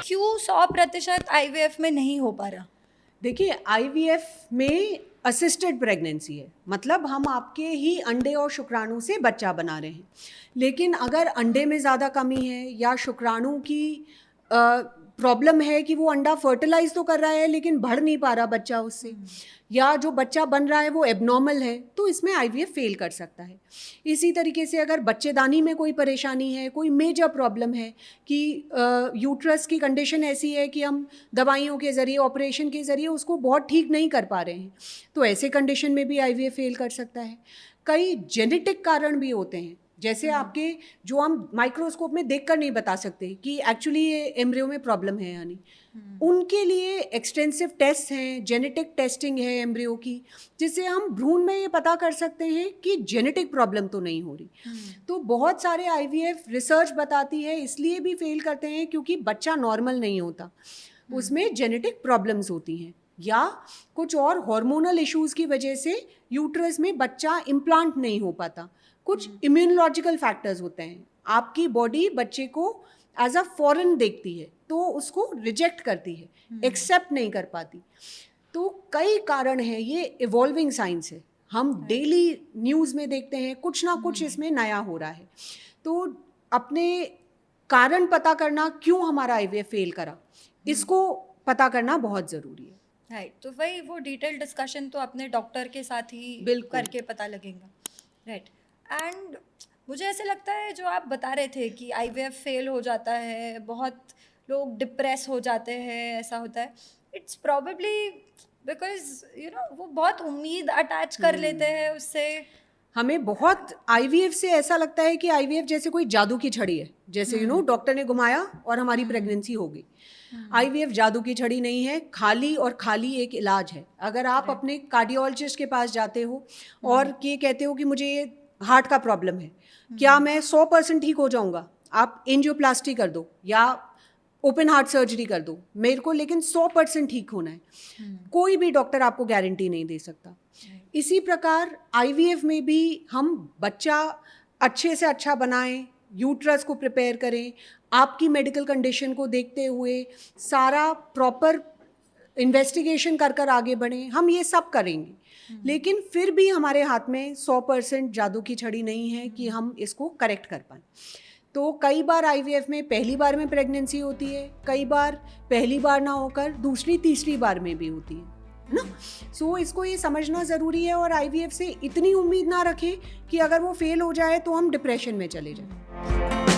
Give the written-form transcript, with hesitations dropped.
क्यों 100% IVF में नहीं हो पा रहा? देखिए, IVF में असिस्टेड प्रेगनेंसी है, मतलब हम आपके ही अंडे और शुक्राणु से बच्चा बना रहे हैं। लेकिन अगर अंडे में ज़्यादा कमी है या शुक्राणु की प्रॉब्लम है कि वो अंडा फर्टिलाइज तो कर रहा है लेकिन बढ़ नहीं पा रहा बच्चा उससे, या जो बच्चा बन रहा है वो एबनॉर्मल है, तो इसमें IVF फेल कर सकता है। इसी तरीके से अगर बच्चेदानी में कोई परेशानी है, कोई मेजर प्रॉब्लम है कि यूट्रस की कंडीशन ऐसी है कि हम दवाइयों के ज़रिए, ऑपरेशन के ज़रिए उसको बहुत ठीक नहीं कर पा रहे हैं, तो ऐसे कंडीशन में भी IVF फेल कर सकता है। कई जेनेटिक कारण भी होते हैं, जैसे आपके जो हम माइक्रोस्कोप में देखकर नहीं बता सकते कि एक्चुअली ये एम्ब्रियो में प्रॉब्लम है या नहीं, उनके लिए एक्सटेंसिव टेस्ट हैं, जेनेटिक टेस्टिंग है एम्ब्रियो की, जिससे हम भ्रूण में ये पता कर सकते हैं कि जेनेटिक प्रॉब्लम तो नहीं हो रही। तो बहुत सारे IVF रिसर्च बताती है इसलिए भी फेल करते हैं क्योंकि बच्चा नॉर्मल नहीं होता, उसमें जेनेटिक प्रॉब्लम्स होती हैं, या कुछ और हार्मोनल इश्यूज की वजह से यूट्रस में बच्चा इम्प्लांट नहीं हो पाता। कुछ इम्यूनोलॉजिकल फैक्टर्स होते हैं, आपकी बॉडी बच्चे को एज अ फॉरेन देखती है तो उसको रिजेक्ट करती है, एक्सेप्ट नहीं कर पाती। तो कई कारण हैं, ये इवॉल्विंग साइंस है, हम डेली न्यूज़ में देखते हैं कुछ ना कुछ इसमें नया हो रहा है। तो अपने कारण पता करना, क्यों हमारा IVF फेल करा, इसको पता करना बहुत ज़रूरी है। राइट, तो वही वो डिटेल डिस्कशन तो अपने डॉक्टर के साथ ही बिल्कुल करके पता लगेगा। राइट, एंड मुझे ऐसे लगता है जो आप बता रहे थे कि IVF फेल हो जाता है, बहुत लोग डिप्रेस हो जाते हैं, ऐसा होता है, इट्स प्रॉबेबली बिकॉज वो बहुत उम्मीद अटैच कर लेते हैं उससे। हमें बहुत IVF से ऐसा लगता है कि IVF जैसे कोई जादू की छड़ी है, जैसे डॉक्टर ने घुमाया और हमारी प्रेगनेंसी हो गई। IVF जादू की छड़ी नहीं है, खाली और खाली एक इलाज है। अगर आप अपने कार्डियोलॉजिस्ट के पास जाते हो और ये कहते हो कि मुझे ये हार्ट का प्रॉब्लम है, क्या मैं 100% ठीक हो जाऊंगा? आप एंजियोप्लास्टी कर दो या ओपन हार्ट सर्जरी कर दो मेरे को, लेकिन 100% ठीक होना है, कोई भी डॉक्टर आपको गारंटी नहीं दे सकता। इसी प्रकार IVF में भी हम बच्चा अच्छे से अच्छा बनाएं, यूट्रस को प्रिपेयर करें, आपकी मेडिकल कंडीशन को देखते हुए सारा प्रॉपर इन्वेस्टिगेशन कर कर आगे बढ़ें, हम ये सब करेंगे। लेकिन फिर भी हमारे हाथ में 100% जादू की छड़ी नहीं है कि हम इसको करेक्ट कर पाएँ। तो कई बार IVF में पहली बार में प्रेगनेंसी होती है, कई बार पहली बार ना होकर दूसरी तीसरी बार में भी होती है ना। सो इसको ये समझना ज़रूरी है, और IVF से इतनी उम्मीद ना रखें कि अगर वो फेल हो जाए तो हम डिप्रेशन में चले जाएं।